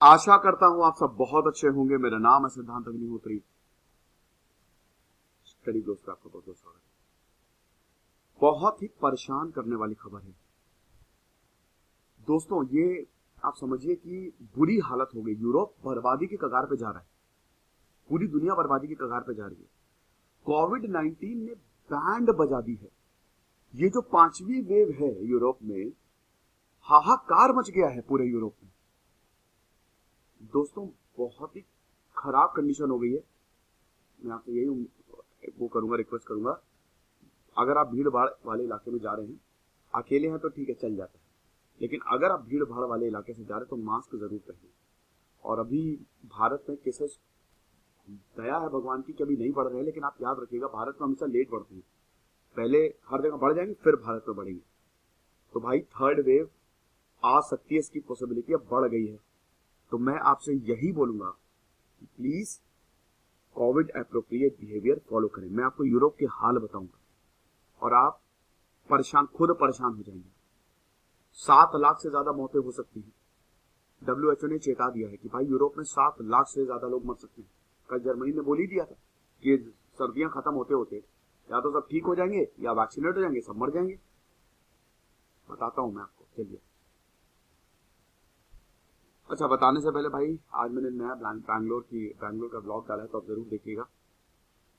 आशा करता हूं आप सब बहुत अच्छे होंगे। मेरा नाम है सिद्धांत अग्निहोत्री। स्टडी ग्लोस पे आपका बहुत बहुत स्वागत है। बहुत ही परेशान करने वाली खबर है दोस्तों। ये आप समझिए कि बुरी हालत हो गई। यूरोप बर्बादी के कगार पे जा रहा है, पूरी दुनिया बर्बादी के कगार पे जा रही है। कोविड-19 ने बैंड बजा दी है। ये जो पांचवी वेव है यूरोप में, हाहाकार मच गया है पूरे यूरोप में दोस्तों। बहुत ही खराब कंडीशन हो गई है। मैं आपसे यही वो करूंगा, रिक्वेस्ट करूंगा, अगर आप भीड़ भाड़ वाले इलाके में जा रहे हैं, अकेले हैं तो ठीक है, चल जाता है, लेकिन अगर आप भीड़ भाड़ वाले इलाके से जा रहे हैं तो मास्क जरूर पहनिए। और अभी भारत में केसेस, दया है भगवान की, कभी नहीं बढ़ रहे हैं, लेकिन आप याद रखिएगा भारत में हमेशा लेट बढ़ते हैं। पहले हर जगह बढ़ जाएंगे, फिर भारत में बढ़ेंगे। तो भाई थर्ड वेव आ सकती है, इसकी पॉसिबिलिटी अब बढ़ गई है। तो मैं आपसे यही बोलूंगा कि please Covid appropriate behaviour follow करें। मैं आपको यूरोप के हाल बताऊंगा और आप खुद परेशान हो जाएंगे। 7 लाख से ज्यादा मौतें हो सकती हैं। WHO ने चेता दिया है कि भाई यूरोप में 7 लाख से ज्यादा लोग मर सकते हैं। कल जर्मनी ने बोल ही दिया था कि सर्दियां खत्म होते होते या तो सब ठीक हो जाएंगे या वैक्सीनेट हो जाएंगे, सब मर जाएंगे। बताता हूं मैं आपको, चलिए। अच्छा, बताने से पहले भाई, आज मैंने नया बैंगलोर का ब्लॉग डाला है, तो आप जरूर देखिएगा।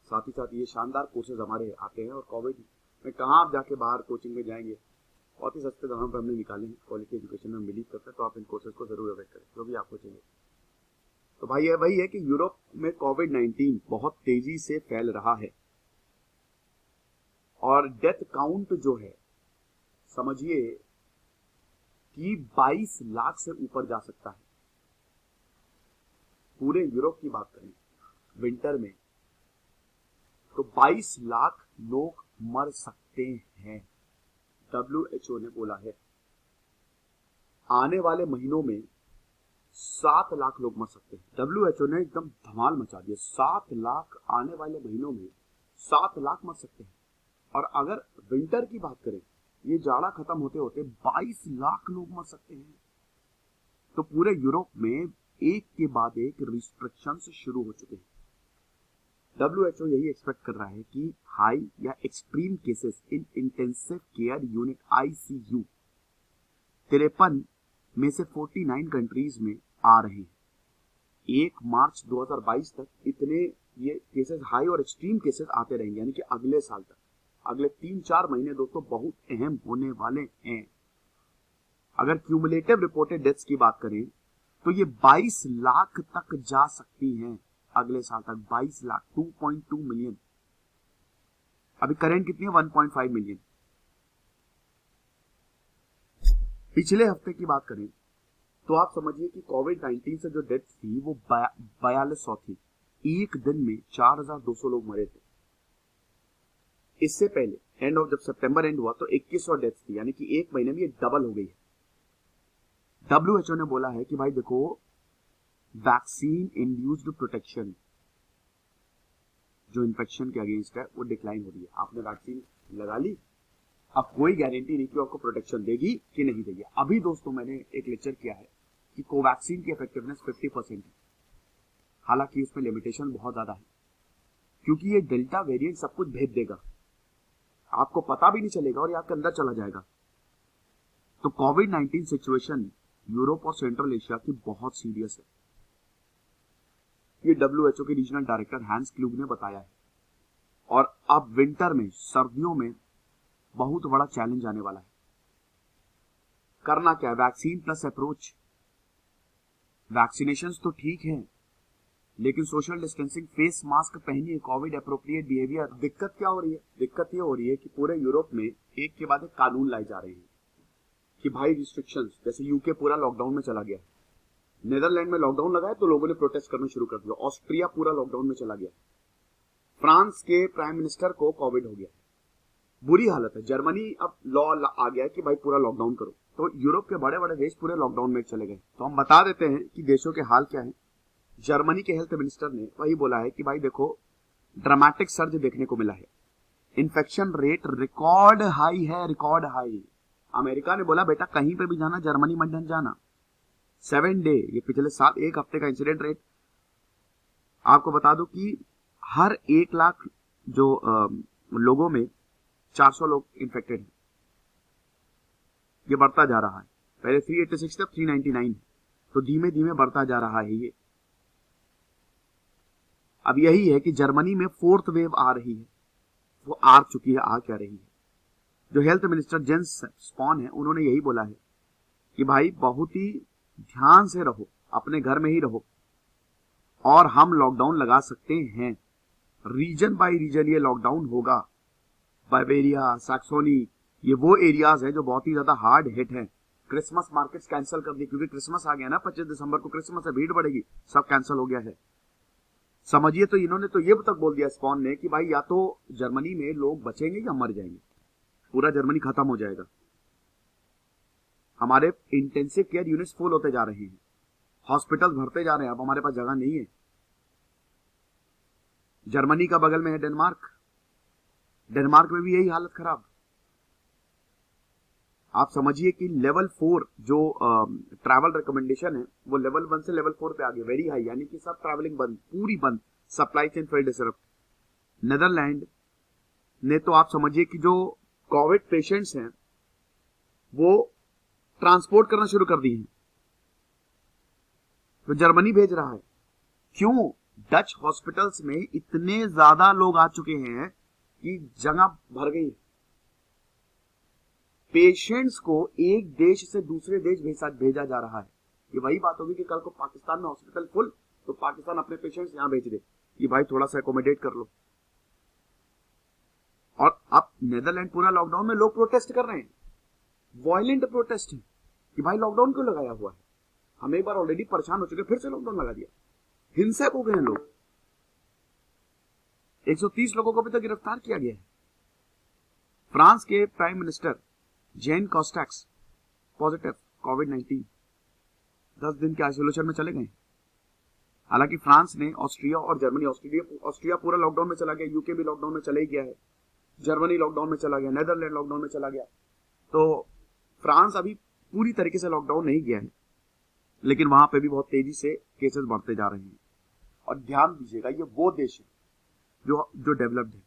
साथ ही साथ ये शानदार कोर्सेज हमारे आते हैं, और कोविड में कहाँ आप जाके बाहर कोचिंग में जाएंगे, बहुत ही सस्ते दामों पर हमने निकाले हैं। क्वालिटी एजुकेशन में बिलीव करते हैं, तो आप इन कोर्सेज को जरूर अवॉइड करें, जो भी आपको चाहिए। तो भाई ये वही है कि यूरोप में कोविड-19 बहुत तेजी से फैल रहा है, और डेथ काउंट जो है, समझिए कि 22 लाख से ऊपर जा सकता है। पूरे यूरोप की बात करें विंटर में, तो 22 लाख लोग मर सकते हैं, WHO ने बोला है। आने वाले महीनों में 7 लाख लोग मर सकते हैं। WHO ने एकदम धमाल मचा दिया। 7 लाख आने वाले महीनों में 7 लाख मर सकते हैं। और अगर विंटर की बात करें, ये जाड़ा खत्म होते होते 22 लाख लोग मर सकते हैं। तो पूरे यूरोप में एक के बाद एक रिस्ट्रिक्शंस शुरू हो चुके हैं। WHO यही एक्सपेक्ट कर रहा है कि हाई या extreme cases in intensive care unit ICU 53 में से 49 कंट्रीज में आ रहे हैं। 1 मार्च 2022 तक इतने ये केसेस, हाई और एक्सट्रीम केसेस आते रहेंगे, यानी कि अगले साल तक, अगले 3-4 महीने दोस्तों बहुत अहम होने वाले हैं। अगर क्यूमुलेटिव रिपोर्टेड डेथ्स की बात करें तो ये 22 लाख तक जा सकती हैं अगले साल तक। 22 लाख, 2.2 मिलियन। अभी करंट कितनी है? 1.5 मिलियन। पिछले हफ्ते की बात करें तो आप समझिए कि कोविड-19 से जो डेथ थी वो 4200 थी। एक दिन में 4200 लोग मरे थे। इससे पहले जब सितंबर एंड हुआ तो 2100 डेथ थी, यानी कि एक महीने में ये डबल हो गई है। WHO ने बोला है कि भाई देखो, वैक्सीन इंड्यूस्ड प्रोटेक्शन जो इन्फेक्शन के अगेंस्ट है वो डिक्लाइन हो रही है। आपने वैक्सीन लगा ली, अब कोई गारंटी नहीं कि आपको प्रोटेक्शन देगी कि नहीं देगी। अभी दोस्तों मैंने एक लेक्चर किया है कि कोवैक्सीन की इफेक्टिवनेस 50% है। हालांकि उसमें लिमिटेशन बहुत ज्यादा है, क्योंकि ये डेल्टा वेरिएंट सब कुछ भेज देगा, आपको पता भी नहीं चलेगा और ये आपके अंदर चला जाएगा। तो कोविड-19 सिचुएशन यूरोप और सेंट्रल एशिया की बहुत सीरियस है। ये WHO के रीजनल डायरेक्टर हैंस क्लूग ने बताया है। और अब विंटर में, सर्दियों में बहुत बड़ा चैलेंज आने वाला है। करना क्या है? Vaccine plus approach. वैक्सीनेशन तो ठीक है, लेकिन सोशल डिस्टेंसिंग, फेस मास्क पहनिए, कोविड एप्रोप्रिएट बिहेवियर। दिक्कत क्या हो रही है? दिक्कत ये हो रही है कि पूरे यूरोप में एक के बाद एक कानून लाए जा रहे हैं कि भाई रिस्ट्रिक्शंस, जैसे यूके पूरा लॉकडाउन में चला गया, नीदरलैंड में लॉकडाउन लगाया तो लोगों ने प्रोटेस्ट करना शुरू कर दिया, ऑस्ट्रिया पूरा लॉकडाउन में चला गया, फ्रांस के प्राइम मिनिस्टर को कोविड हो गया, बुरी हालत है। जर्मनी अब लॉ आ गया कि भाई पूरा लॉकडाउन करो। तो यूरोप के बड़े बड़े देश पूरे लॉकडाउन में चले गए। तो हम बता देते हैं कि देशों के हाल क्या है। जर्मनी के हेल्थ मिनिस्टर ने वही बोला है कि भाई देखो, ड्रामेटिक सर्ज देखने को मिला है, इन्फेक्शन रेट रिकॉर्ड हाई है, रिकॉर्ड हाई। अमेरिका ने बोला बेटा कहीं पे भी जाना, जर्मनी मत जाना, 7 डे, ये पिछले साल एक हफ्ते का इंसिडेंट रेट आपको बता दूं कि हर 1 लाख जो लोगों में 400 लोग इन्फेक्टेड हैं। ये बढ़ता जा रहा है, पहले 386 था, 399, तो धीमे धीमे बढ़ता जा रहा है ये। अब यही है कि जर्मनी में 4th वेव आ रही है, वो आ चुकी है, आ क्या रही है। जो हेल्थ मिनिस्टर जेंस स्पॉन है, उन्होंने यही बोला है कि भाई बहुत ही ध्यान से रहो, अपने घर में ही रहो, और हम लॉकडाउन लगा सकते हैं। रीजन बाय रीजन ये लॉकडाउन होगा। बाइबेरिया, सैक्सोनी, ये वो एरियाज हैं जो बहुत ही ज्यादा हार्ड हिट हैं। क्रिसमस मार्केट्स कैंसिल कर दी, क्योंकि क्रिसमस आ गया ना, 25 दिसंबर को क्रिसमस है, भीड़ बढ़ेगी, सब कैंसिल हो गया है। समझिए, तो इन्होंने तो ये तक बोल दिया स्पॉन ने कि भाई या तो जर्मनी में लोग बचेंगे या मर जाएंगे, पूरा जर्मनी खत्म हो जाएगा। हमारे इंटेंसिव केयर यूनिट्स फुल होते जा रहे हैं, हॉस्पिटल भरते जा रहे हैं, अब हमारे पास जगह नहीं है। जर्मनी का बगल में है डेनमार्क, डेनमार्क में भी यही हालत खराब। आप समझिए कि लेवल 4 जो ट्रैवल रिकमेंडेशन है वो लेवल 1 से लेवल 4 पे आ गया, वेरी हाई, यानी कि सब ट्रैवलिंग बंद, पूरी बंद, सप्लाई चेन फिर डिसरप्ट। नेदरलैंड ने तो आप समझिए कि जो कोविड पेशेंट्स हैं वो ट्रांसपोर्ट करना शुरू कर दिए हैं, तो जर्मनी भेज रहा है। क्यों? डच हॉस्पिटल्स में इतने ज्यादा लोग आ चुके हैं कि जगह भर गई है। पेशेंट्स को एक देश से दूसरे देश भेजा जा रहा है। ये वही बात होगी कि कल को पाकिस्तान में हॉस्पिटल फुल, तो पाकिस्तान अपने पेशेंट्स यहां भेज दे कि भाई थोड़ा सा एकोमोडेट कर लो। और अब नेदरलैंड पूरा लॉकडाउन में लोग प्रोटेस्ट कर रहे हैं, वायलेंट प्रोटेस्ट है कि भाई लॉकडाउन क्यों लगाया हुआ है, हम एक बार ऑलरेडी परेशान हो चुके, फिर से लॉकडाउन लगा दिया। हिंसक हो गए हैं लोग। 130 लोगों को अभी तक गिरफ्तार किया गया है। फ्रांस के प्राइम मिनिस्टर जेन कॉस्टैक्स पॉजिटिव कोविड-19, 10 दिन के आइसोलेशन में चले गए। हालांकि फ्रांस ने ऑस्ट्रिया और जर्मनी, ऑस्ट्रिया पूरा लॉकडाउन में चला गया, यूके भी लॉकडाउन में चला ही गया है, जर्मनी लॉकडाउन में चला गया, नेदरलैंड लॉकडाउन में चला गया। तो फ्रांस अभी पूरी तरीके से लॉकडाउन नहीं गया है, लेकिन वहां पे भी बहुत तेजी से केसेस बढ़ते जा रहे हैं। और ध्यान दीजिएगा, ये वो देश है जो डेवलप्ड है,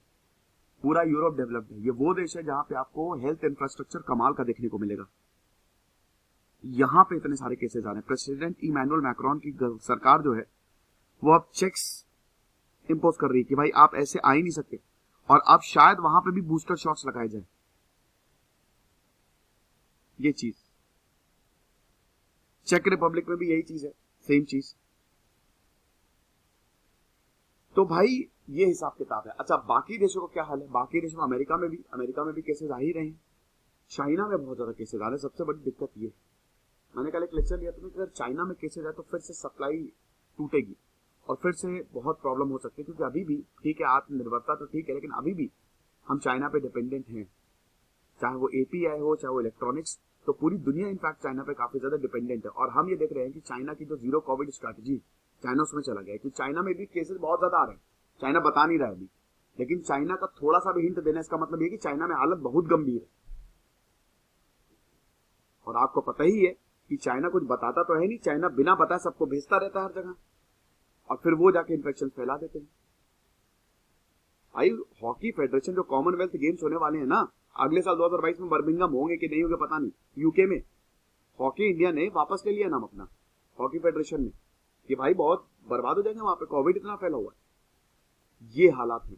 पूरा यूरोप डेवलप्ड है। ये वो देश है जहां पे आपको हेल्थ इंफ्रास्ट्रक्चर कमाल का देखने को मिलेगा। यहां पे इतने सारे केसेस आ रहे हैं। प्रेसिडेंट इमैनुअल मैक्रोन की सरकार जो है वो अब चेक्स इंपोज कर रही है कि भाई आप ऐसे आ ही नहीं सकते, और अब शायद वहां पे भी बूस्टर शॉट्स लगाए जाए। ये चीज चेक रिपब्लिक में भी यही चीज है, सेम चीज। तो भाई ये हिसाब किताब है। अच्छा, बाकी देशों का क्या हाल है? बाकी देशों में अमेरिका में भी केसेस आ ही रहे हैं। चाइना में बहुत ज्यादा केसेस आ रहे हैं। सबसे बड़ी दिक्कत ये है, मैंने कल एक लेक्चर लिया था कि अगर चाइना में केसेस आए तो फिर से सप्लाई टूटेगी और फिर से बहुत प्रॉब्लम हो सकती है, क्योंकि अभी भी ठीक है, आत्मनिर्भरता तो ठीक है, लेकिन अभी भी हम चाइना पे डिपेंडेंट हैं, चाहे वो एपीआई हो, चाहे वो इलेक्ट्रॉनिक्स। तो पूरी दुनिया इनफैक्ट चाइना पे काफी ज्यादा डिपेंडेंट है। और हम ये देख रहे हैं कि चाइना की जो जीरो कोविड स्ट्रैटेजी, चाइना उसमें चला गया है कि चाइना में भी केसेस बहुत ज्यादा आ रहे हैं। चाइना बता नहीं रहा है अभी, लेकिन चाइना का थोड़ा सा भी हिंट देना, इसका मतलब ये कि चाइना में हालत बहुत गंभीर है। और आपको पता ही है कि चाइना कुछ बताता तो है नहीं, चाइना बिना बताए सबको भेजता रहता है हर जगह, और फिर वो जाके इन्फेक्शन फैला देते हैं। भाई हॉकी फेडरेशन, जो कॉमनवेल्थ गेम्स होने वाले हैं ना अगले साल 2022 में, बर्मिंघम होंगे कि नहीं होंगे पता नहीं, यूके में, हॉकी इंडिया ने वापस ले लिया नाम अपना, हॉकी फेडरेशन ने, कि भाई बहुत बर्बाद हो जाएंगे वहां पे, कोविड इतना फैला हुआ है। ये हालात है।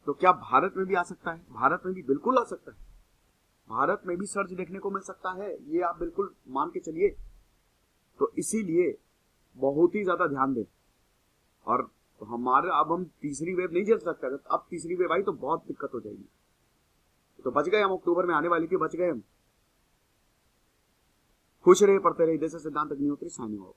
तो क्या भारत में भी आ सकता है? भारत में भी बिल्कुल आ सकता है। भारत में भी सर्ज देखने को मिल सकता है, ये आप बिल्कुल मान के चलिए। तो इसीलिए बहुत ही ज्यादा ध्यान दें। और हमारे अब हम तीसरी वेव नहीं झेल सकते, अब तीसरी वेव आई तो बहुत दिक्कत हो जाएगी। तो बच गए हम, अक्टूबर में आने वाली थी, बच गए हम। खुश रहे, पढ़ते रहे। जैसे सिद्धांत अग्निहोत्री, साइनिंग ऑफ।